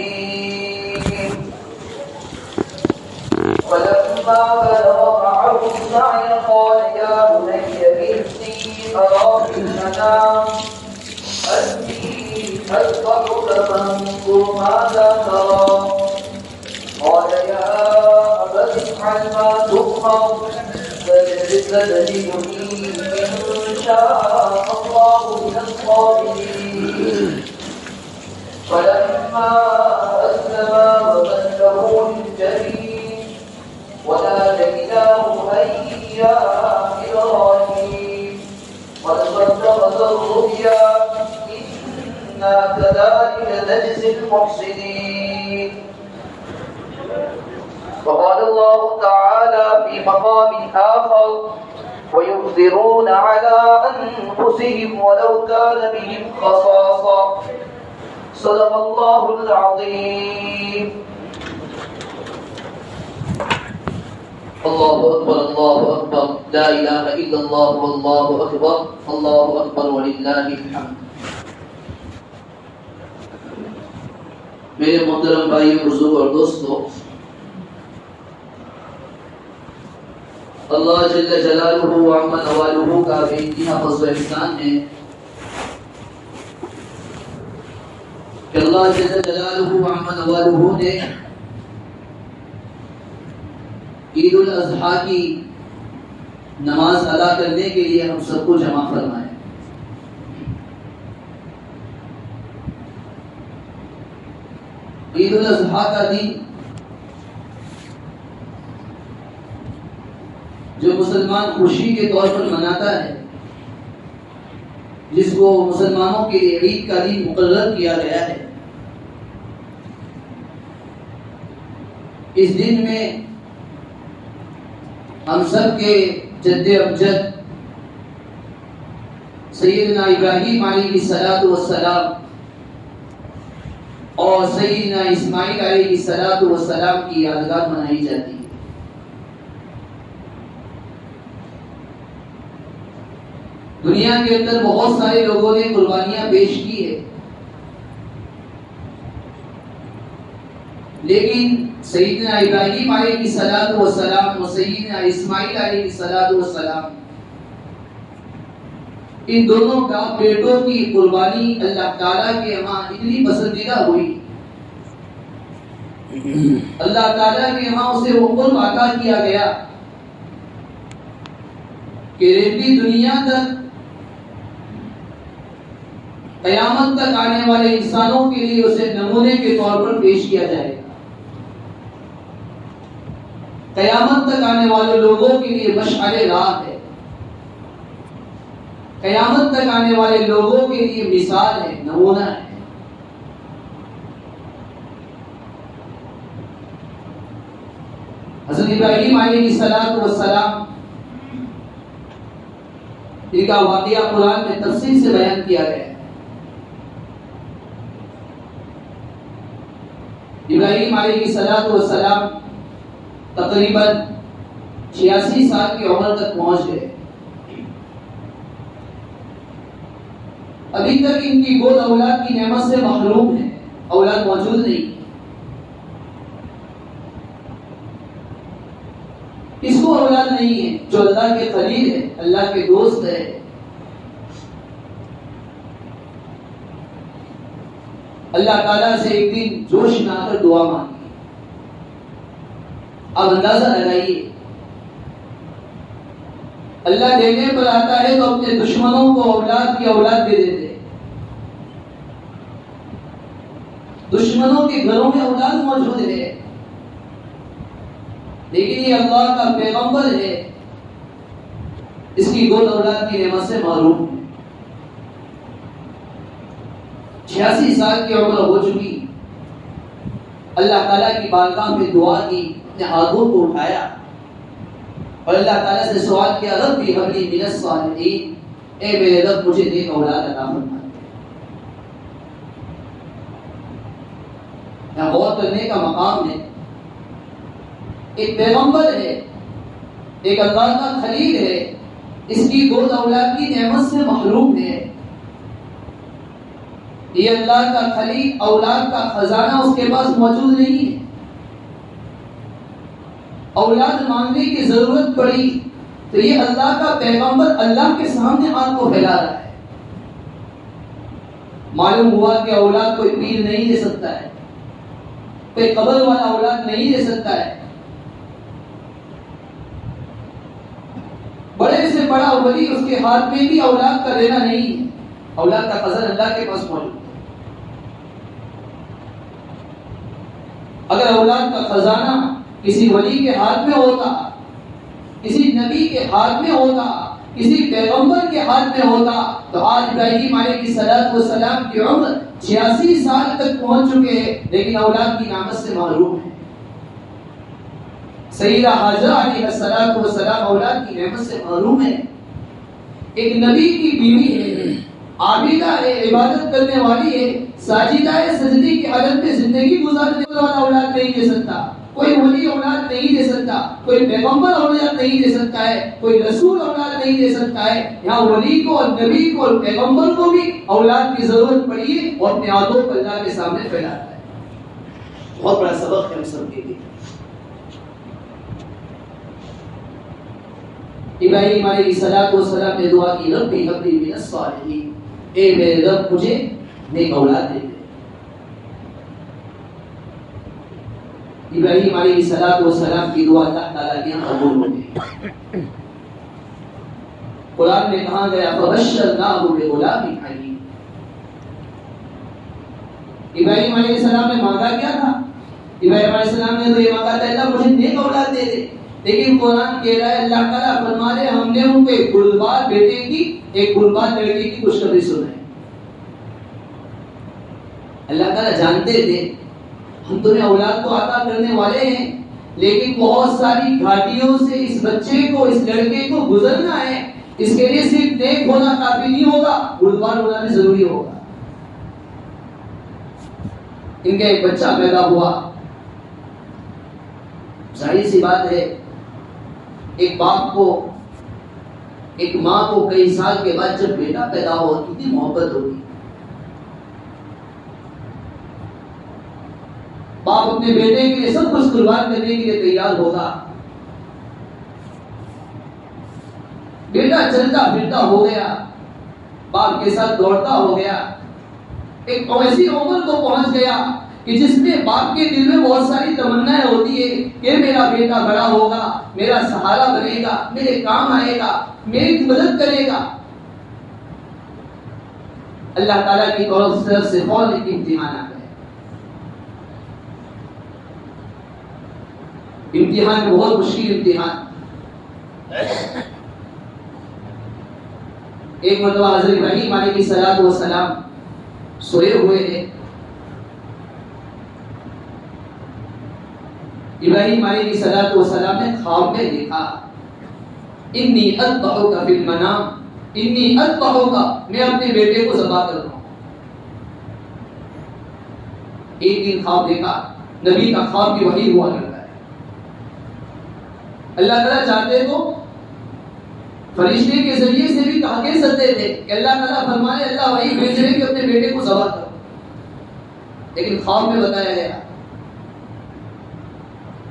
الرجيم فلما بلغ معه السعي قال يا بني إني أرى في المنام أني أذبحك فانظر ماذا ترى قال يا أبت افعل ما تؤمر ستجدني إن شاء الله من الصابرين فلما أسلما وتله للجبين وناديناه أن يا إبراهيم قد صدقت الرؤيا إنا كذلك نجزي المحسنين. وقال الله تعالى في مقام آخر ويؤثرون على أنفسهم ولو كان بهم خصاصة. صدق الله العظيم. الله أكبر الله أكبر لا إله إلا الله والله أكبر الله أكبر ولله الحمد. میرے محترم بھائیو بزرگ اور دوستو، اللہ جل جلالہ و عم نوالہ کا بے انتہا فضل و احسان ہے کہ اللہ جل جلالہ و عم نوالہ نے عید الاضحیٰ کی نماز ادا کرنے کے لیے ہم سب کو جمع فرمائے۔ عید الاضحیٰ کا دن جو مسلمان خوشی کے طور پر مناتا ہے، جس کو مسلمانوں کے لیے عید کا دن مقرر کیا گیا ہے، اس دن میں ہم سب کے جد امجد سیدنا ابراہیم علیہ الصلوۃ والسلام اور سیدنا اسماعیل علیہ الصلوۃ والسلام کی یادگار منائی جاتی ہے۔ دنیا کے اندر بہت سارے لوگوں نے قربانیاں پیش کی ہے، لیکن سیدنا ابراہیم علیہ الصلوۃ والسلام اور سیدنا اسماعیل علیہ الصلوۃ والسلام، ان دونوں کا بیٹوں کی قربانی اللہ تعالیٰ کے ہاں اتنی پسندیدہ ہوئی، اللہ تعالیٰ کے ہاں اسے وہ قرب عطا کیا گیا کہ رہتی دنیا تک، قیامت تک آنے والے انسانوں کے لیے اسے نمونے کے طور پر پیش کیا جائے گا، قیامت تک آنے والے لوگوں کے لیے مشعل راہ ہے، قیامت تک آنے والے لوگوں کے لیے مثال ہے، نمونہ ہے۔ حضرت ابراہیم علیہ الصلوۃ والسلام ان کا واقعہ قرآن میں تفصیل سے بیان کیا گیا ہے۔ ابراہیم علیہ الصلوۃ والسلام تقریباً 86 سال کی عمر تک پہنچ گئے، ابھی تک ان کی گود اولاد کی نعمت سے محروم ہے، اولاد موجود نہیں، اس کو اولاد نہیں ہے جو اللہ کے خلیل ہے، اللہ کے دوست ہے۔ اللہ تعالیٰ سے ایک دن جوش میں آ کر دعا مانگی۔ اب اندازہ لگائیے، اللہ دینے پر آتا ہے تو اپنے دشمنوں کو اولاد کی اولاد دے دیتے، دشمنوں کے گھروں میں اولاد موجود ہے، لیکن یہ اللہ کا پیغمبر ہے، اس کی گود اولاد کی نعمت سے محروم ہے۔ 86 سال کی عمر ہو چکی، اللہ تعالیٰ کی بارگاہ میں دعا کی، اپنے ہاتھوں کو اٹھایا اور اللہ تعالیٰ سے سوال کیا، رب هب لی من الصالحین، اے میرے رب مجھے نیک اولاد عطا فرما۔ یہاں غور کرنے کا مقام ہے، ایک پیغمبر ہے، ایک اللہ کا خلیل ہے، اس کی گود اولاد کی نعمت سے محروم ہے، یہ اللہ کا خلیل اولاد کا خزانہ اس کے پاس موجود نہیں ہے. اولاد مانگنے کی ضرورت پڑی تو یہ اللہ کا پیغمبر اللہ کے سامنے ہاتھ کو پھیلا رہا ہے. معلوم ہوا کہ اولاد کوئی پیر نہیں دے سکتا ہے, کوئی قبر والا اولاد نہیں دے سکتا ہے. بڑے سے بڑا ولی اس کے ہاتھ میں بھی اولاد کا لینا نہیں ہے. اولاد کا خزانہ اللہ کے پاس موجود ہے. اگر اولاد کا خزانہ کسی ولی کے ہاتھ میں ہوتا, کسی نبی کے ہاتھ میں ہوتا, کسی پیغمبر کے ہاتھ میں ہوتا تو آج ابراہیم علیہ السلام کی عمر 86 سال تک پہنچ چکے ہیں, لیکن اولاد کی نعمت سے محروم ہے. سیدہ حاجرہ علیہ السلام اولاد کی نعمت سے محروم ہے. ایک نبی کی بیوی ہے, عابدہ ہے, عبادت کرنے والی ہے, ساجدہ ہے, سجدے کی حالت میں زندگی گزارنے والا اولاد نہیں دے سکتا. کوئی ولی اولاد نہیں دے سکتا, کوئی پیغمبر اولاد نہیں دے سکتا ہے, کوئی رسول اولاد نہیں دے سکتا ہے. یہاں ولی کو اور نبی کو اور پیغمبر کو بھی اولاد کی ضرورت پڑی ہے اور اپنے ہاتھوں کو اللہ کے سامنے پھیلاتا ہے. بہت بڑا سبق ہے ہم سب کے لیے. ابراہیم علیہ السلام نے دعا کی, ربی ہب لی من الصالحین, اے میرے رب مجھے نیک اولاد دے دے. ابراہیم علیہ السلام کی دعا اللہ تعالیٰ کے قبول ہو گئی. قرآن میں کہا گیا فبشرناہ بغلام حلیم. ابراہیم علیہ السلام نے مانگا کیا تھا؟ ابراہیم علیہ السلام نے تو یہ مانگا تھا اللہ مجھے نیک اولاد دے دے. لیکن قرآن کہہ رہا ہے, اللہ تعالیٰ فرما رہے ہم نے ان کو ایک گلبار بیٹے کی, ایک گلبار لڑکے کی خوشخبری سنائی. اللہ تعالیٰ جانتے تھے ہم تمہیں اولاد کو عطا کرنے والے ہیں, لیکن بہت ساری گھاٹیوں سے اس بچے کو, اس لڑکے کو گزرنا ہے. اس کے لیے صرف نیک ہونا کافی نہیں ہوگا, گلبار ہونا بھی ضروری ہوگا. ان کا ایک بچہ پیدا ہوا. ظاہر سی بات ہے ایک باپ کو, ایک ماں کو کئی سال کے بعد جب بیٹا پیدا ہو کتنی محبت ہوگی. باپ اپنے بیٹے کے لیے سب کچھ قربان کرنے کے لیے تیار ہوگا. بیٹا چلتا پھرتا ہو گیا, باپ کے ساتھ دوڑتا ہو گیا, ایک ایسی عمر کو پہنچ گیا کہ جس میں باپ کے دل میں بہت ساری تمنائیں ہوتی ہے کہ میرا بیٹا بڑا ہوگا, میرا سہارا بنے گا, میرے کام آئے گا, میری مدد کرے گا. اللہ تعالیٰ کی طرف سے فوراً ایک امتحان آ گیا. امتحان بہت مشکل امتحان. ایک مرتبہ حضرت ابراہیم علیہ السلام سوئے ہوئے ہیں. ابراہیم علیہ السلام نے خواب میں دیکھا انی اذبحک فی المنام, انی اذبحک, میں اپنے بیٹے کو ذبح کر رہا ہوں. ایک دن خواب دیکھا, نبی کا خواب کی وحی ہوا کرتا ہے. اللہ تعالیٰ چاہتے تو فرشتے کے ذریعے سے بھی کہہ سکتے تھے کہ اللہ تعالیٰ فرمائے اللہ وحی بھیج رہے کہ اپنے بیٹے کو ذبح کرو, لیکن خواب میں بتایا گیا.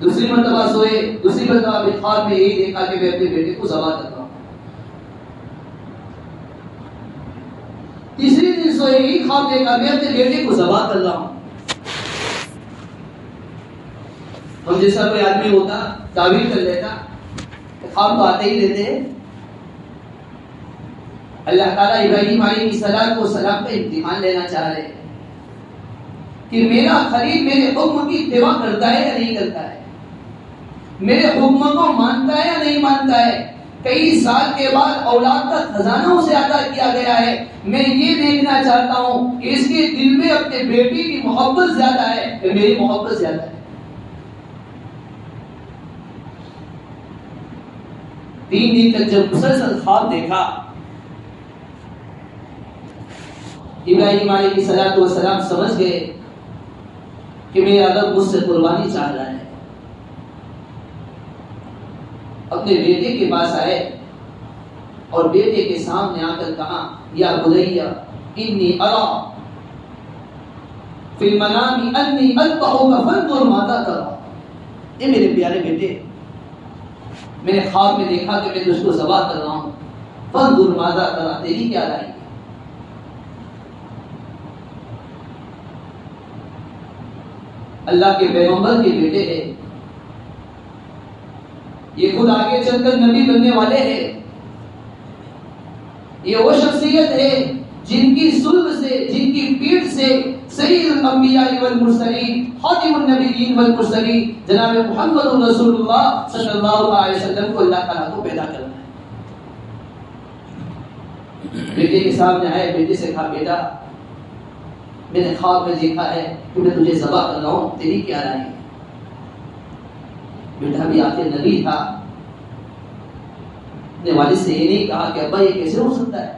دوسری مرتبہ سوئے, دوسری مرتبہ بھی خواب میں یہی دیکھا کہ میں اپنے بیٹے کو ذبح کر رہا ہوں. تیسری دن سوئے, یہی خواب دیکھا میں اپنے بیٹے کو ذبح کر رہا ہوں. ہم جیسا کوئی آدمی ہوتا تعبیر کر لیتا, خواب تو آتے ہی رہتے ہیں. اللہ تعالیٰ ابراہیم علیہ السلام کا امتحان لینا چاہ رہے ہیں کہ میرا خلیل میرے حکم کی اتباع کرتا ہے یا نہیں کرتا ہے, میرے حکم کو مانتا ہے یا نہیں مانتا ہے. کئی سال کے بعد اولاد کا خزانہ اسے عطا کیا گیا ہے. میں یہ دیکھنا چاہتا ہوں کہ اس کے دل میں اپنے بیٹی کی محبت زیادہ ہے کہ میری محبت زیادہ ہے. 3 دن تک جب مسلسل خواب دیکھا, ابراہیم علیہ السلام سمجھ گئے کہ میرا رب مجھ سے قربانی چاہ رہا ہے. اپنے بیٹے کے پاس آئے اور بیٹے کے سامنے آ کر کہا یا بنیا انی ارا فی المنام انی اذبحک فانظر ماذا ترى، اے میرے پیارے بیٹے میں نے خواب میں دیکھا کہ میں تجھ کو ذبح کر رہا ہوں، فانظر ماذا ترى، تیری کیا رائے ہے؟ اللہ کے پیغمبر کے بیٹے ہیں، یہ خود آگے چل کر نبی بننے والے ہیں، یہ وہ شخصیت ہے جن کی صلب سے، جن کی پیٹھ سے سید الانبیاء والمرسلین، خاتم النبیین والمرسلین جناب محمد رسول اللہ صلی اللہ علیہ وسلم کو اللہ تعالیٰ کو پیدا کرنا ہے۔ بیٹے کے سامنے آئے، بیٹے سے کہا بیٹا میں نے خواب میں دیکھا ہے کہ میں تجھے ذبح کر رہا ہوں، تیری کیا رائے ہے؟ بیٹا بھی آخر نبی تھا، اپنے والد سے یہ نہیں کہا کہ ابا یہ کیسے ہو سکتا ہے،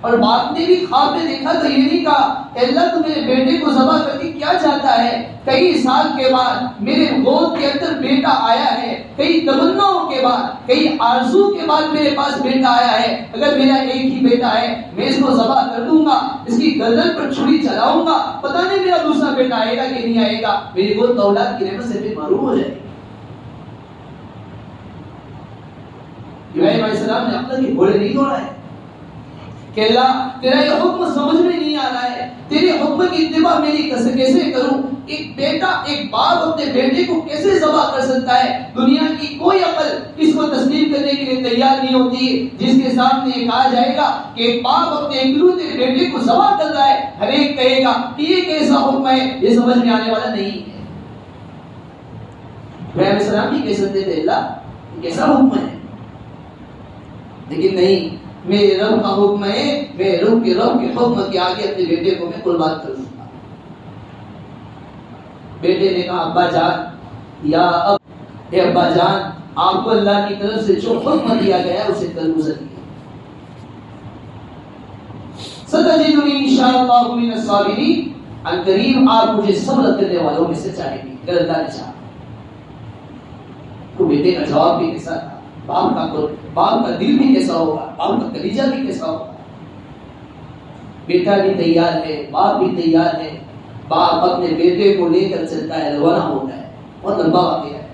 اور باپ نے بھی خواب میں دیکھا تو یہ نہیں کہا کہ اللہ تو میرے بیٹے کو ذبح کر کے کیا چاہتا ہے، کئی سال کے بعد میرے گود کے اندر بیٹا آیا ہے، کئی تمناؤں کے بعد، کئی آرزو کے بعد میرے پاس بیٹا آیا ہے، اگر میرا ایک ہی بیٹا ہے میں اس کو ذبح کر دوں گا، اس کی گردن پر چھری چلاؤں گا، پتہ نہیں میرا دوسرا بیٹا آئے گا کہ نہیں آئے گا، میری گود اولاد کی نعمت سے بھی محروم ہو جائے گی۔ ابراہیم علیہ السلام نے عقل کے گھوڑے نہیں دوڑائے کہ اللہ تیرا یہ حکم سمجھ میں نہیں آ رہا ہے، تیرے حکم کی اتباع میری کیسے کروں؟ ایک بیٹا، ایک باپ اپنے بیٹے کو کیسے ذبح کر سکتا ہے؟ دنیا کی کوئی عقل اس کو تسلیم کرنے کے لیے تیار نہیں ہوتی، جس کے سامنے یہ کہا جائے گا کہ ایک باپ اپنے اکلوتے بیٹے کو ذبح کر رہا ہے، ہر ایک کہے گا کہ یہ کیسا حکم ہے، یہ سمجھ میں آنے والا نہیں ہے۔ ابراہیم علیہ السلام بھی کہہ سکتے تھے اللہ یہ کیسا حکم ہے، لیکن نہیں، میرے رب کا حکم ہے، میرے رب کے حکم کے آگے اپنے بیٹے کو میں قربان کروں گا۔ بیٹے نے کہا ابا جان یا اب، اے ابا جان آپ کو اللہ کی طرف سے جو حکم دیا گیا اسے کر گزریے، ستجدنی انشاءاللہ من الصابرین، ان قریب آپ مجھے صبر کرنے والوں میں سے چاہیں گے اگر اللہ نے چاہا۔ تو بیٹے کا جواب بھی کیسا تھا، باپ کا دل بھی کیسا ہوگا، باپ کا کلیجہ بھی کیسا ہوگا۔ بیٹا بھی تیار ہے، باپ بھی تیار ہے، باپ اپنے بیٹے کو لے کر چلتا ہے، روانہ ہوتا ہے، بہت لمبا واقعہ ہے۔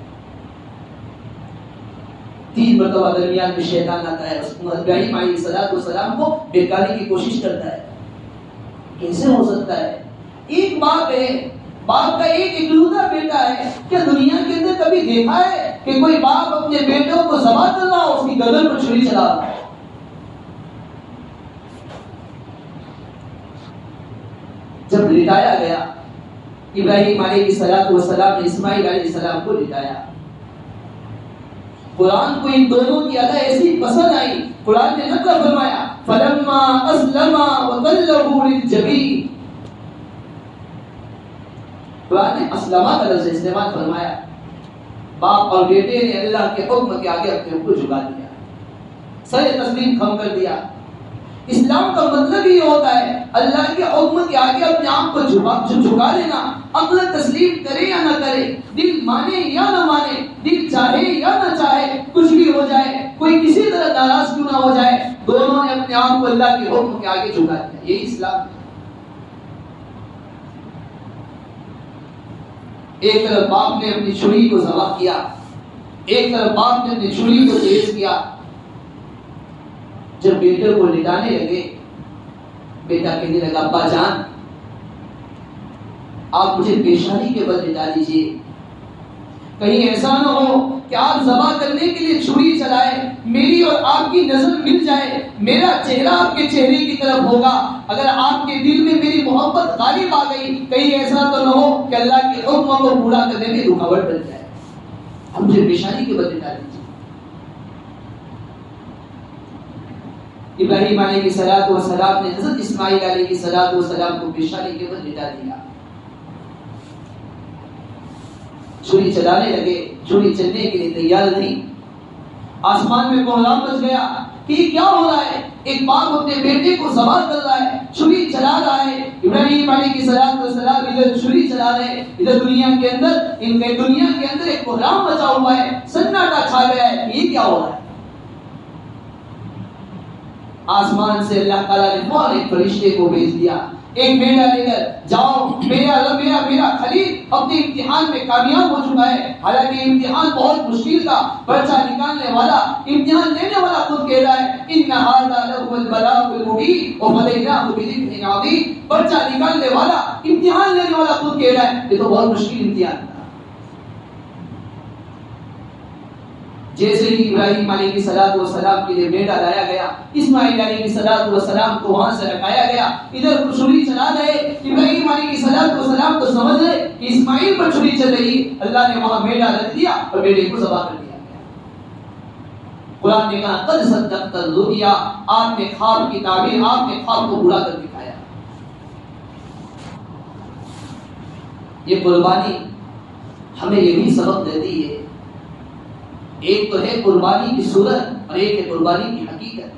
3 مرتبہ درمیان میں شیطان آتا ہے، ابراہیم علیہ السلام کو بہکانے کی کوشش کرتا ہے، کیسے ہو سکتا ہے؟ ایک باپ ہے، باپ کا ایک اکلوتا بیٹا ہے، کیا دنیا کے اندر کبھی دیکھا ہے کہ کوئی باپ اپنے بیٹوں کو ذبح کر رہا ہو، اس کی گردن پر چھری چلا رہا ہے؟ جب لٹایا گیا ابراہیم علیہ السلام نے اسماعیل علیہ السلام کو لٹایا، قرآن کو ان دونوں کی ادا ایسی پسند آئی، قرآن نے نقل فرمایا فلما اسلما وتلہ للجبین، قرآن نے اسلمہ کا لفظ استعمال فرمایا، باپ اور بیٹے نے اللہ کے حکم کے آگے اپنے کو جھکا دیا، سر تسلیم خم کر دیا۔ اسلام کا مطلب یہ ہوتا ہے اللہ کے حکم کے آگے اپنے آپ کو جھکا دینا، عقل تسلیم کرے یا نہ کرے، دل مانے یا نہ مانے، دل چاہے یا نہ چاہے، کچھ بھی ہو جائے، کوئی کسی طرح ناراض کیوں نہ ہو جائے، دونوں نے اپنے آپ کو اللہ کے حکم کے آگے جھکا دیا، یہی اسلام ہے۔ ایک طرف باپ نے اپنی چھری کو ذبح کیا، ایک طرف باپ نے اپنی چھری کو تیز کیا۔ جب بیٹے کو لٹانے لگے، بیٹا کہنے لگا ابا جان آپ مجھے پیشانی کے بل لٹا دیجیے، کہیں ایسا نہ ہو کہ آپ ذبح کرنے کے لیے چھری چلائے، میری اور آپ کی نظر مل جائے، میرا چہرہ آپ کے چہرے کی طرف ہوگا، اگر آپ کے دل میں میری محبت غالب آ گئی، کہیں ایسا تو نہ ہو کہ اللہ کے حکم کو پورا کرنے میں رکاوٹ بن جائے، آپ مجھے پیشانی کے بل لٹا دیجیے۔ ابراہیم علیہ السلام نے حضرت اسماعیل علیہ السلام کو پیشانی کے بل لٹا دیا، چھری چلانے لگے، چھری چلنے کے لیے تیار نہیں، آسمان میں کوہرام مچ گیا کہ یہ کیا ہو رہا ہے، ایک باپ اپنے بیٹے کو ذبح کر رہا ہے، چھری چلا رہا ہے، ابراہیم علیہ السلام ادھر چھری چلا رہے ہیں، ادھر دنیا کے اندر ایک کوہرام مچا ہوا ہے، سناٹا چھا گیا ہے، یہ کیا ہو رہا ہے؟ آسمان سے اللہ تعالیٰ نے فوراً ایک فرشتے کو بھیج دیا ایک میڈا لے کر جاؤ، میرا خلیل اپنے امتحان میں کامیاب ہو چکا ہے، حالانکہ امتحان بہت مشکل تھا، پرچہ نکالنے والا، امتحان لینے والا خود کہہ رہا ہے ان ھذا لهو البلاء المبین وفدیناہ بذبح عظیم، پرچہ نکالنے والا، امتحان لینے والا خود کہہ رہا ہے یہ تو بہت مشکل امتحان تھا۔ جیسے ہی ابراہیم علیہ السلام کے لیے بیٹا لایا گیا، اسماعیل علیہ السلام کو وہاں سے رکھایا گیا، ادھر چھری چلا رہے، ابراہیم علیہ السلام تو سمجھ رہے کہ اسماعیل پر چھری چل رہی، اللہ نے وہاں بیٹا رکھ دیا اور بیٹے کو ذبح کر دیا۔ قرآن نے کہا قد صدقت الرؤیا، آپ نے خواب کی تعبیر، آپ نے خواب کو پورا کر دکھایا۔ یہ قربانی ہمیں یہ بھی سبق دیتی ہے، ایک تو ہے قربانی کی صورت اور ایک ہے قربانی کی حقیقت۔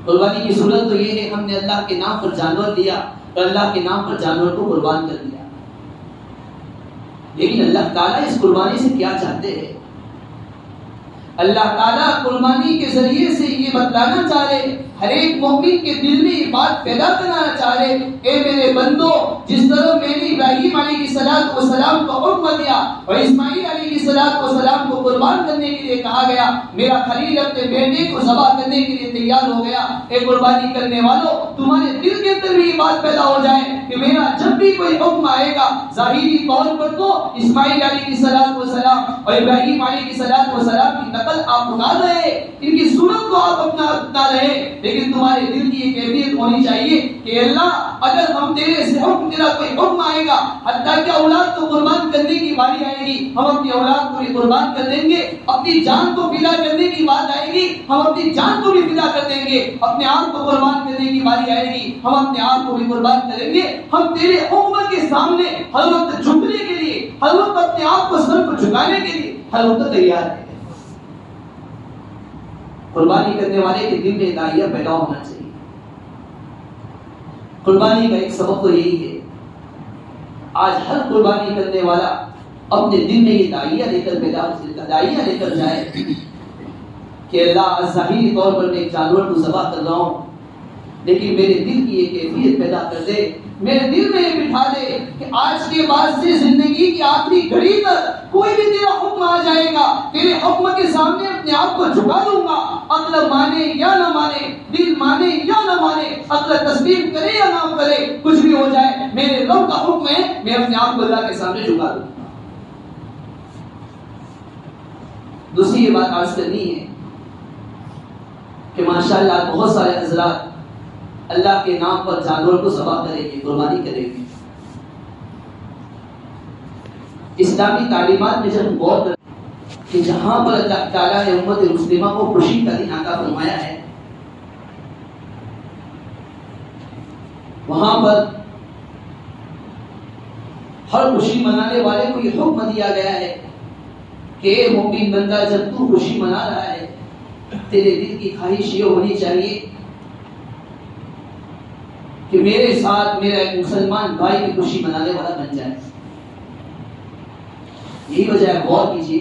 قربانی کی صورت تو یہ ہے ہم نے اللہ کے نام پر جانور لیا اور اللہ کے نام پر جانور کو قربان کر دیا، لیکن اللہ تعالیٰ اس قربانی سے کیا چاہتے ہیں؟ اللہ تعالیٰ قربانی کے ذریعے سے یہ بتلانا چاہ رہے، ہر ایک مومن کے دل میں یہ بات پیدا کرانا چاہ رہے، اے میرے بندو، جس طرح میں نے ابراہیم علیہ السلام کو حکم دیا اور اسماعیل علیہ السلام کو قربان کرنے کے لیے کہا گیا، میرا خلیل اپنے بیٹے کو ذبح کرنے کے لیے تیار ہو گیا، اے قربانی کرنے والوں، تمہارے دل کے اندر بھی یہ بات پیدا ہو جائے کہ میرا جب بھی کوئی حکم آئے گا، ظاہری طور پر تو اسماعیل علیہ السلام اور ابراہیم علیہ السلام کی نقل آپ اٹھا رہے، ان کی صورت کو آپ اپنا رہے، لیکن تمہارے دل کی یہ کیفیت ہونی چاہیے کہ اللہ اگر ہم تیرے سے تیرا کوئی حکم آئے گا، حتیٰ کہ اولاد کو قربان کرنے کی باری آئے گی، ہم اپنی اولاد کو بھی قربان کر دیں گے، اپنی جان کو فدا کرنے کی بات آئے گی، ہم اپنی جان کو بھی فدا کر دیں گے، اپنے آپ کو قربان کرنے کی باری آئے گی، ہم اپنے آپ کو بھی قربان کریں گے، ہم تیرے حکم کے سامنے ہر وقت جھکنے کے لیے، ہر وقت اپنے آپ کو سر پر جھکانے کے لیے ہر وقت تیار ہیں۔ قربانی کرنے والے کے دل میں داعیہ پیدا ہونا چاہیے۔ قربانی کا ایک سبب تو یہی ہے، آج ہر قربانی کرنے والا اپنے دل میں یہ داعیہ لے کر جائے کہ اللہ ظاہری طور پر میں ایک جانور کو ذبح کر رہا ہوں، لیکن میرے دل کی یہ کیفیت پیدا کر دے، میرے دل میں یہ بٹھا دے کہ آج کے بعد سے زندگی کی آخری گھڑی تک کوئی بھی تیرا حکم آ جائے گا، تیرے حکم کے سامنے اپنے آپ کو جھکا دوں گا، عقل مانے یا نہ مانے، دل مانے یا نہ مانے، عقل تسلیم کرے یا نہ کرے، کچھ بھی ہو جائے، میرے رب کا حکم ہے، میں اپنے آپ کو اللہ کے سامنے جھکا دوں گا۔ دوسری یہ بات عرض کرنی ہے کہ ماشاءاللہ بہت سارے حضرات اللہ کے نام پر جانور کو ذبح کریں گے، قربانی کریں گے۔ اسلامی تعلیمات میں جب ہم غور کریں کہ جہاں پر اللہ تعالیٰ نے امت مسلمہ کو خوشی کا دن عطا فرمایا ہے، وہاں پر ہر خوشی منانے والے کو یہ حکم دیا گیا ہے کہ اے مومن بندہ، جب تو خوشی منا رہا ہے، تیرے دل کی خواہش یہ ہونی چاہیے کہ میرے ساتھ میرا ایک مسلمان بھائی کی خوشی منانے والا بن جائے۔ یہی وجہ ہے، غور کیجیے،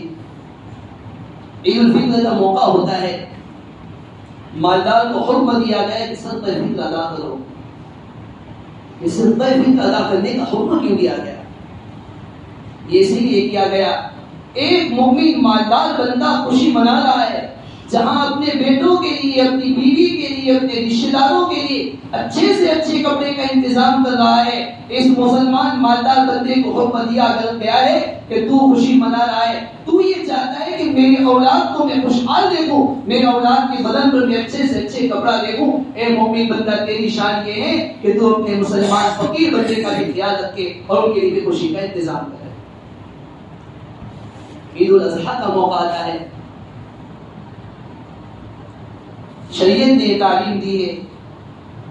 عید الفطر کا موقع ہوتا ہے، مالدار کو حکم دیا گیا کہ صدقہ فطر ادا کرو۔ یہ صدقہ فطر ادا کرنے کا حکم کیوں دیا گیا؟ یہ اسی لیے کیا گیا، ایک مومن مالدار بندہ خوشی منا رہا ہے، جہاں اپنے بیٹوں کے لیے، اپنی بیوی کے لیے، اپنے رشتہ داروں کے لیے اچھے سے اچھے کپڑے کا انتظام کر رہا ہے، اس مسلمان مالدار بندے کو حکم دیا گیا ہے کہ تو خوشی منا رہا ہے، تو یہ چاہتا ہے کہ میری اولاد کو میں خوشحال دیکھوں، میرے اولاد کے بدن پر میں اچھے سے اچھے کپڑا دیکھوں۔ اے مومن بندہ، تیری شان یہ ہے کہ تو اپنے مسلمان فقیر بندے کا بھی خیال رکھے اور ان کے لیے خوشی کا انتظام کرے۔ عید الاضحیٰ کا موقع آتا ہے، شریعت نے یہ تعلیم دی ہے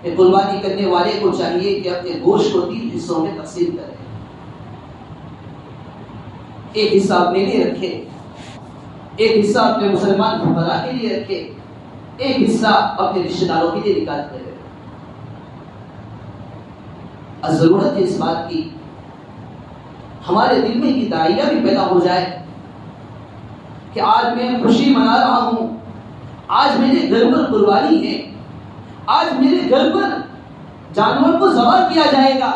کہ قربانی کرنے والے کو چاہیے کہ اپنے گوشت کو 3 حصوں میں تقسیم کرے، ایک حصہ اپنے لیے رکھے، ایک حصہ اپنے مسلمان فقراء کے لیے رکھے، ایک حصہ اپنے رشتہ داروں کے لیے نکال کرے۔ ضرورت ہے اس بات کی ہمارے دل میں یہ داعیہ بھی پیدا ہو جائے کہ آج میں خوشی منا رہا ہوں، آج میرے گھر پر قربانی ہے، آج میرے گھر پر جانور کو ذبح کیا جائے گا،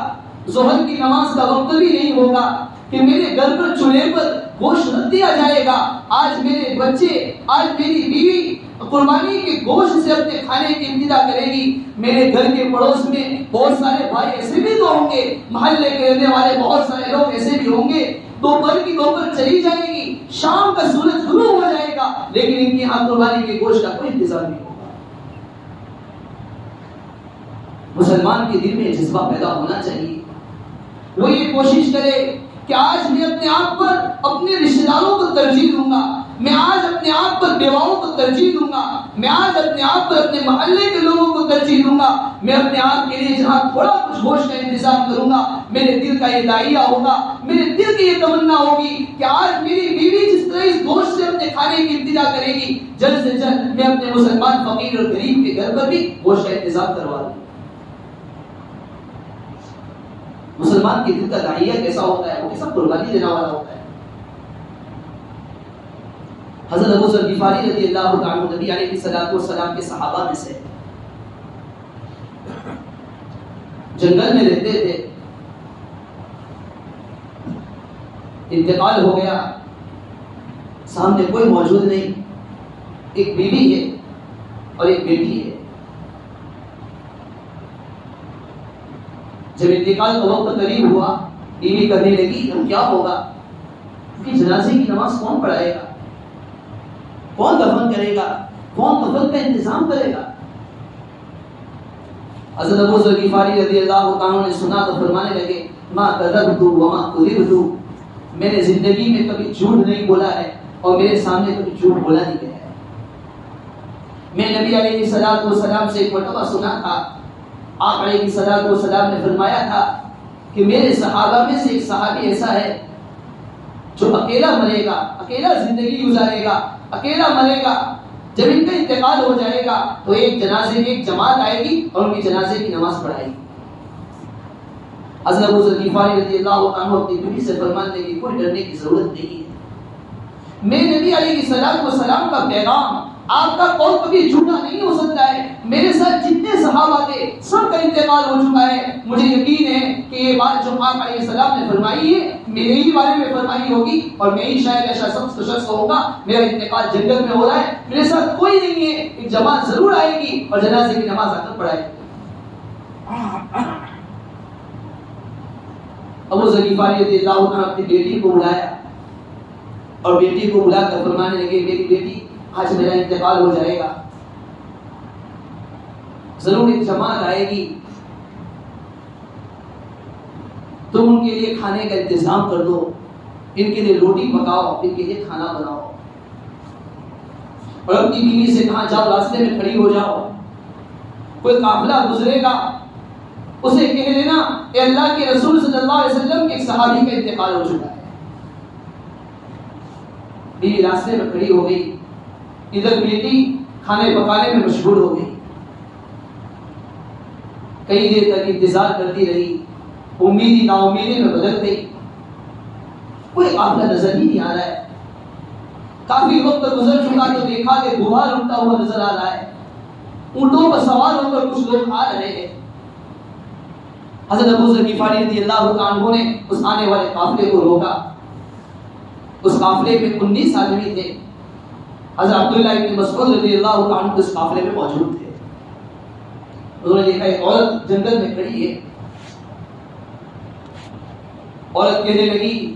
ظہر کی نماز کا وقت بھی نہیں ہوگا کہ میرے گھر پر چولہے پر گوشت رکھ دیا جائے گا، آج میرے بچے، آج میری بیوی قربانی کے گوشت سے اپنے کھانے کی ابتدا کرے گی۔ میرے گھر کے پڑوس میں بہت سارے بھائی ایسے بھی تو ہوں گے، محلے کے رہنے والے بہت سارے لوگ ایسے بھی ہوں گے، دوپہر کی دوپہر چلی جائے گی، شام کا سورج غروب ہو جائے گا، لیکن ان کی یہاں قربانی کے گوشت کا کوئی انتظام نہیں ہوگا۔ مسلمان کے دل میں جذبہ پیدا ہونا چاہیے، وہ یہ کوشش کرے کہ آج میں اپنے آپ پر اپنے رشتہ داروں کو ترجیح دوں گا، میں آج اپنے آپ پر بیواؤں کو ترجیح دوں گا، میں آج اپنے آپ پر اپنے محلے کے لوگوں کو ترجیح دوں گا، میں اپنے آپ کے لیے جہاں تھوڑا کچھ گوشت کا انتظام کروں گا، میرے دل کا یہ داعیہ ہوگا، میرے دل کی یہ تمنا ہوگی کہ آج میری بیوی جس طرح اس گوشت سے اپنے کھانے کی ابتدا کرے گی، جلد سے جلد میں اپنے مسلمان فقیر اور غریب کے گھر پر بھی گوشت کا انتظام کروا دوں۔ مسلمان کے دل کا داعیہ کیسا ہوتا ہے، وہ کیسا قربانی دینے والا ہوتا ہے۔ حضرت ابو ذر غفاری رضی اللہ تعالی عنہ نبی علیہ الصلوۃ والسلام کے صحابہ میں سے، جنگل میں رہتے تھے، انتقال ہو گیا، سامنے کوئی موجود نہیں، ایک بیوی ہے اور ایک بیٹی ہے۔ جب انتقال کا وقت قریب ہوا، بیوی کرنے لگی اب کیا ہوگا، کہ جنازے کی نماز کون پڑھائے گا، کون دفن کرے گا، کون کفن کا انتظام کرے گا۔ حضرت ابو ذر غفاری رضی اللہ عنہ نے سنا تو فرمانے لگے ما کذبت وما کذبت، میں نے زندگی میں کبھی جھوٹ نہیں بولا ہے اور میرے سامنے کبھی جھوٹ بولا نہیں گیا ہے۔ میں نبی علیہ الصلوۃ والسلام سے ایک مرتبہ سنا تھا، آپ علیہ الصلوۃ والسلام نے فرمایا تھا کہ میرے صحابہ میں سے ایک صحابی ایسا ہے جو اکیلا مرے گا، اکیلا زندگی گزارے گا، اکیلا مرے گا، جب ان کا انتقال ہو جائے گا تو ایک جنازے کی ایک جماعت آئے گی اور ان کی جنازے کی نماز پڑھائے گی۔ حضرت ابو ذر غفاری رضی اللہ عنہ اپنی بیوی سے فرمانے لگے کوئی ڈرنے کی ضرورت نہیں ہے، میں نبی علیہ الصلوۃ والسلام کا پیغام، آپ کا قول کبھی جھوٹا نہیں ہو سکتا ہے، میرے ساتھ جتنے صحابہ تھے سب کا انتقال ہو چکا ہے، مجھے یقین ہے کہ یہ بات جو آپ علیہ السلام نے فرمائی ہے میرے ہی بارے میں فرمائی ہوگی اور میں ہی شاید ایسا شخص ہوگا، میرا انتقال جنگل میں ہو رہا ہے، میرے ساتھ کوئی نہیں ہے، ایک جماعت ضرور آئے گی اور جنازے کی نماز آ کر پڑھائے گی۔ ابو ذر غفاری رضی اللہ عنہ اپنی بیٹی کو بلایا اور بیٹی کو بلا کر فرمانے لگے میری بیٹی آج میرا انتقال ہو جائے گا، ضرور ایک جماعت آئے گی، تم ان کے لیے کھانے کا انتظام کر دو، ان کے لیے روٹی پکاؤ، ان کے لیے کھانا بناؤ، اور اپنی بیوی سے کہاں جاؤ راستے میں کھڑی ہو جاؤ، کوئی قافلہ گزرے گا اسے کہہ دینا اے اللہ کے رسول صلی اللہ علیہ وسلم کے ایک صحابی کا انتقال ہو چکا ہے۔ بیوی راستے میں کھڑی ہو گئی، ادھر بیٹی کھانے پکانے میں مشغول ہو گئی، کئی دیر تک انتظار کرتی رہی، امیدی نا امیدی میں بدل گئی، کوئی قافلہ نظر ہی نہیں آ رہا ہے، کافی وقت گزر چکا تو دیکھا کہ غبار اٹھتا ہوا نظر آ رہا ہے، اونٹوں پر سوار ہو کر کچھ لوگ آ رہے ہیں۔ حضرت ابو ذر غفاری رضی اللہ عنہ نے اس آنے والے قافلے کو روکا، اس قافلے میں 19 آدمی تھے، حضرت عبداللہ ابن مسعود رضی اللہ عنہ اس قافلے میں موجود تھے۔ انہوں نے دیکھا ایک عورت جنگل میں کھڑی ہے، عورت کہنے لگی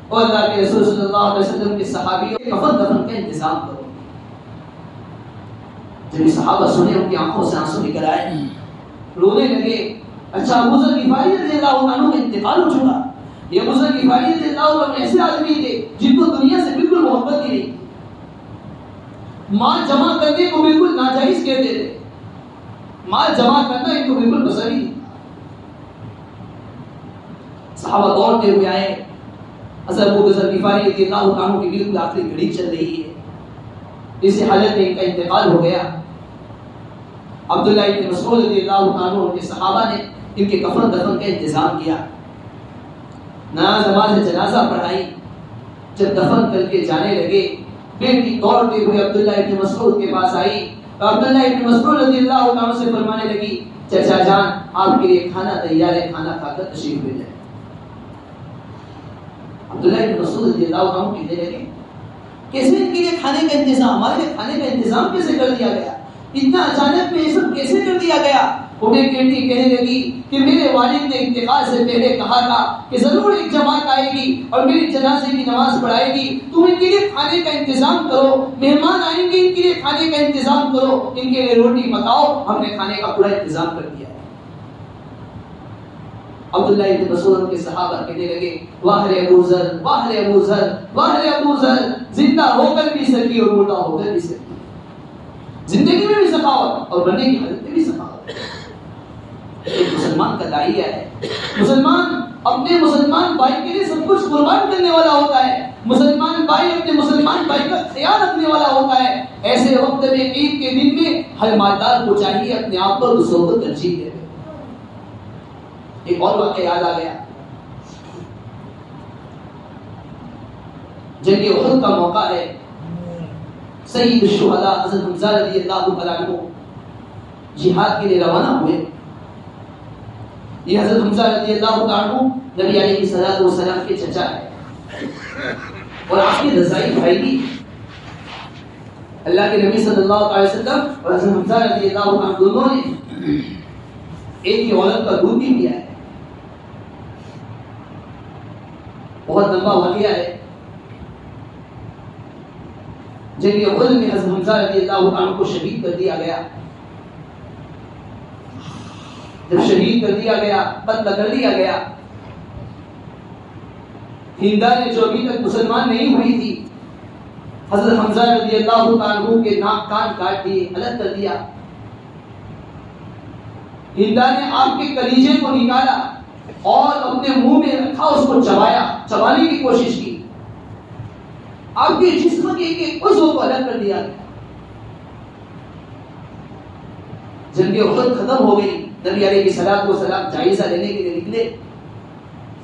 اور اللہ کے رسول صلی اللہ علیہ وسلم کے صحابیوں کے کفن دفن کا انتظام کرو۔ جب صحابہ سنے ان کی آنکھوں سے آنسو نکل آئے، رونے لگے، اچھا ابو ذر غفاری رضی اللہ عنہ کا انتقال ہو چکا، یہ ابو ذر غفاری رضی اللہ عنہ ایسے آدمی تھے جن کو دنیا سے بالکل محبت ہی نہیں، مال جمع کرنے کو بالکل ناجائز کہتے تھے، مال جمع کرنا ان کو بالکل پسند ہی نہیں۔ صحابہ دوڑتے ہوئے آئے، حضرت ابو ذر غفاری رضی اللہ عنہ کی بالکل آخری گھڑی چل رہی ہے، اس حالت میں ان کا انتقال ہو گیا۔ عبداللہ ابن مسعود رضی اللہ عنہ ان کے صحابہ نے ان کے کفن دفن کا انتظام کیا، نماز جنازہ پڑھائی، جب دفن کر کے جانے لگے بیٹی دوڑتے ہوئے عبداللہ ابن مسعود کے پاس آئی، عبداللہ ابن مسعود رضی اللہ عنہ سے فرمانے لگی چچا جان آپ کے لیے کھانا تیار ہے، کھانا کھا کر تشریف لے جائیں۔ عبداللہ بن مسعود رضی اللہ عنہ کہنے لگے کیسے ان کے لیے کھانے کا انتظام، ہمارے لیے کھانے کا انتظام کیسے کر دیا گیا، اتنا اچانک میں یہ سب کیسے کر دیا گیا؟ انہیں بیٹی کہنے لگی کہ میرے والد نے انتقال سے پہلے کہا تھا کہ ضرور ایک جماعت آئے گی اور میری جنازے کی نماز پڑھائے گی، تم ان کے لیے کھانے کا انتظام کرو، مہمان آئیں گے ان کے لیے کھانے کا انتظام کرو، ان کے لیے روٹی پکاؤ، ہم نے کھانے کا پورا انتظام کر دیا ہے۔ عبداللہ بن مسعود کے صحابہ کہنے لگے واہ رے ابو ذر، واہ رے ابو ذر، واہ رے ابو ذر، زندہ ہو کر بھی سکی اور مردہ ہو کر بھی سکی، زندگی میں بھی سخاوت اور مرنے کی حالت میں بھی سخاوت۔ ایک مسلمان کا داعیہ ہے، مسلمان اپنے مسلمان بھائی کے لیے سب کچھ قربان کرنے والا ہوتا ہے، مسلمان بھائی اپنے مسلمان بھائی کا خیال رکھنے والا ہوتا ہے۔ ایسے وقت میں عید کے دن میں ہر مالدار کو چاہیے اپنے آپ پر دوسروں کو ترجیح دے۔ ایک اور واقعہ یاد آ گیا، جنگ احد کا موقع ہے، سید الشہداء حضرت حمزہ رضی اللہ عنہ جہاد کے لیے روانہ ہوئے۔ یہ حضرت حمزہ رضی اللہ عنہ نبی علیہ الصلوۃ والسلام کے چچا ہے اور آپ کے رضائی بھائی بھی، اللہ کے نبی صلی اللہ علیہ وسلم اور حضرت حمزہ رضی اللہ عنہ دونوں نے ایک ہی عورت کا دودھ بھی پیا ہے۔ بہت لمبا واقعہ ہے۔ جنگ احد میں حضرت حمزہ رضی اللہ عنہ کو شہید کر دیا گیا۔ جب شہید کر دیا گیا، قتل کر دیا گیا، ہندا نے جو ابھی تک مسلمان نہیں ہوئی تھی، حضرت حمزہ رضی اللہ عنہ کے ناک کان کاٹ دیے، الگ کر دیا۔ ہندا نے آپ کے کلیجے کو نکالا اور اپنے منہ میں رکھا، اس کو چبایا، چبانے کی کوشش کی، آپ کے جسم کے ایک عضو کو الگ کر دیا گیا۔ جنگ احد ختم ہو گئی، نبی علیہ الصلوۃ والسلام جائزہ لینے کے لیے نکلے،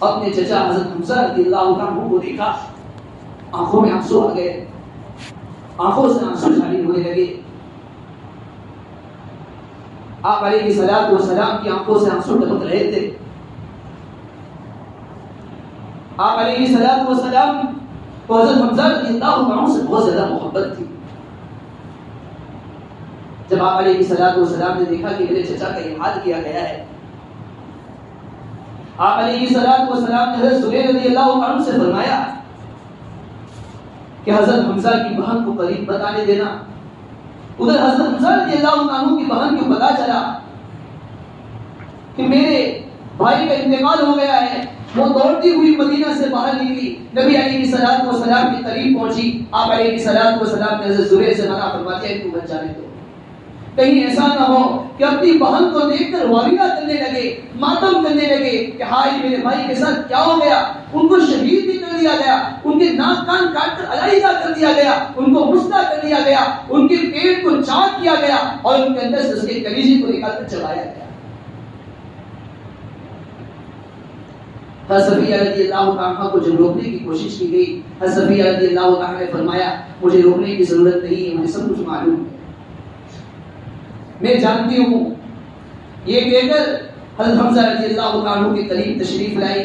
اپنے چچا حضرت حمزہ رضی اللہ عنہ کو دیکھا، آنکھوں میں آنسو آ گئے، آنکھوں سے آنسو جاری ہونے لگے۔ آپ علیہ الصلوۃ والسلام کی آنکھوں سے آنسو ٹپک رہے تھے۔ آپ علیہ الصلوۃ والسلام کو حضرت حمزہ رضی اللہ عنہ سے بہت زیادہ محبت تھی۔ جب آپ علیہ الصلوۃ والسلام نے دیکھا کہ میرے چچا کا یہ حال کیا گیا ہے، آپ علیہ الصلوۃ والسلام نے حضرت زبیر رضی اللہ عنہ سے فرمایا کہ حضرت حمزہ کی بہن کو قریب بتانے دینا۔ ادھر حضرت حمزہ رضی اللہ عنہ کی بہن کو پتا چلا کہ میرے بھائی کا انتقال ہو گیا ہے، وہ دوڑتی ہوئی مدینہ سے باہر نکلی، نبی علیہ الصلوۃ والسلام کے قریب پہنچی۔ آپ علیہ الصلوۃ والسلام نے حضرت زبیر سے منع فرما دیا کہ مت جانے دو، کہیں ایسا نہ ہو کہ اپنی بہن کو دیکھ کر واویلا کرنے لگے، ماتم کرنے لگے کہ ہائے میرے بھائی کے ساتھ کیا ہو گیا، ان کو شہید بھی کر دیا گیا، ان کے ناک کان کاٹ کر علیحدہ کر دیا گیا، ان کو مستا کر دیا گیا، ان کے پیٹ کو چاک کیا گیا اور ان کے اندر سے اس کے کلیجے کو نکال کر چبایا گیا۔ حضرت صفیہ رضی اللہ عنہ کو جب روکنے کی کوشش کی گئی، حضرت صفیہ رضی اللہ عنہ نے فرمایا مجھے روکنے کی ضرورت نہیں ہے، مجھے سب کچھ معلوم ہے، میں جانتی ہوں۔ یہ کہہ کر حضرت حمزہ رضی اللہ عنہ کے قریب تشریف لائی۔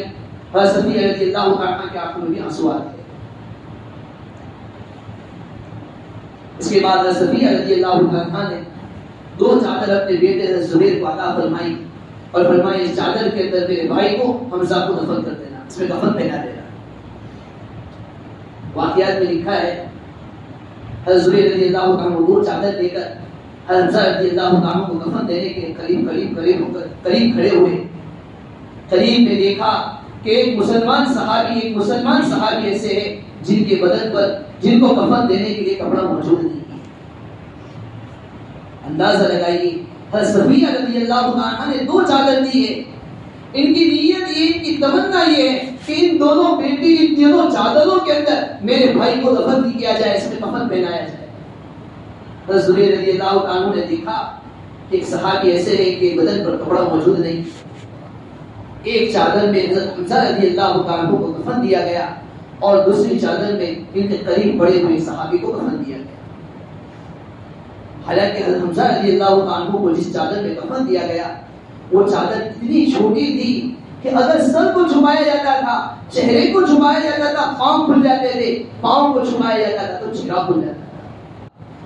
حضرت صفیہ رضی اللہ عنہ کے آنکھوں میں بھی آنسو آ گئے۔ اس کے بعد حضرت صفیہ رضی اللہ عنہ نے 2 چادر اپنے بیٹے حضرت زبیر کو عطا فرمائی اور فرمایا اس چادر کے اندر میرے بھائی کو حمزہ کو دفن کر دینا، اس میں کفن پہنا دینا۔ واقعات میں لکھا ہے حضرت زبیر رضی اللہ عنہ 2 چادر دے کر حمزہ رضی اللہ عنہ کو کفن دینے کے قریب کھڑے ہوئے۔ قریب میں دیکھا کہ ایک مسلمان صحابی ایسے ہیں جن کے بدن پر جن کو کفن دینے کے لیے کپڑا موجود نہیں ہے۔ اندازہ لگائیے، حضرت صفیہ رضی اللہ عنہ نے 2 چادر دی ہے، ان کی نیت یہ، ان کی تمنا یہ ہے کہ ان دونوں بیٹی ان تینوں چادروں کے اندر میرے بھائی کو دفن کیا جائے، اس میں کفن پہنایا جائے۔ حضرت زبیر رضی اللہ عنہ نے دیکھا کہ ایک صحابی ایسے ہے کہ بدن پر کپڑا موجود نہیں، ایک چادر میں حضرت حمزہ رضی اللہ عنہ کو کفن دیا گیا اور دوسری چادر میں ان کے قریب پڑے ہوئے صحابی کو کفن دیا گیا۔ حالانکہ حضرت حمزہ رضی اللہ عنہ کو جس چادر میں کفن دیا گیا وہ چادر اتنی چھوٹی تھی کہ اگر سر کو چھپایا جاتا تھا، چہرے کو چھپایا جاتا تھا، پاؤں کھل جاتے تھے، پاؤں کو چھپایا جاتا تھا تو چہرہ کھل جاتا تھا۔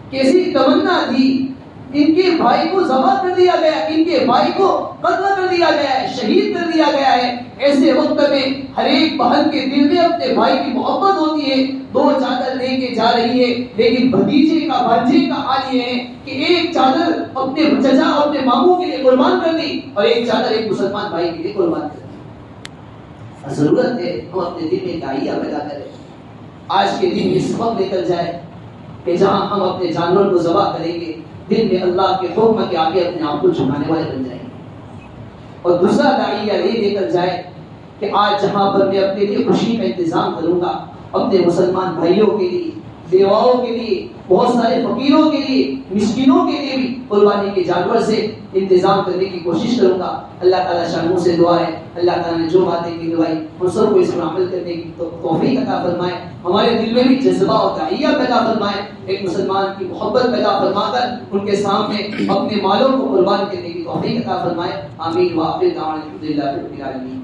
کیسی تمنا تھی! ان کے بھائی کو ذبح کر دیا گیا، ان کے بھائی کو قتل کر دیا گیا ہے، شہید کر دیا گیا ہے۔ ایسے وقت میں ہر ایک بہن کے دل میں اپنے بھائی کی محبت ہوتی ہے، دو چادر لے کے جا رہی ہے، لیکن بھتیجے کا بھانجے کا حال یہ ہے کہ ایک چادر اپنے چچا اور اپنے ماموں کے لیے قربان کر دی اور ایک چادر ایک مسلمان بھائی کے لیے قربان کر دی۔ ضرورت ہے ہم اپنے دل میں داعیہ پیدا کریں، آج کے دن یہ سبق لے کر جائے کہ جہاں ہم اپنے جانور کو ذبح کریں گے، دل میں اللہ کے حکم کے آگے اپنے آپ کو جھکانے والے بن جائیں گے۔ اور دوسرا داعیہ یہ لے کر جائے کہ آج جہاں پر میں اپنے لیے خوشی کا انتظام کروں گا، اپنے مسلمان بھائیوں کے لیے، بیواؤں کے لیے، بہت سارے فقیروں کے لیے، مسکینوں کے لیے بھی قربانی کے جانور سے انتظام کرنے کی کوشش کروں گا۔ اللہ تعالیٰ شانوں سے دعا ہے، اللہ تعالیٰ نے جو باتیں کی دعائی ہم سب کو اس پر عمل کرنے کی توفیق عطا فرمائے، ہمارے دل میں بھی جذبہ اور داعیہ پیدا فرمائے، ایک مسلمان کی محبت پیدا فرما کر ان کے سامنے اپنے مالوں کو قربان کرنے کی توفیق عطا فرمائے۔ آمین۔ وآخر دعوانا الحمدللہ رب العالمین۔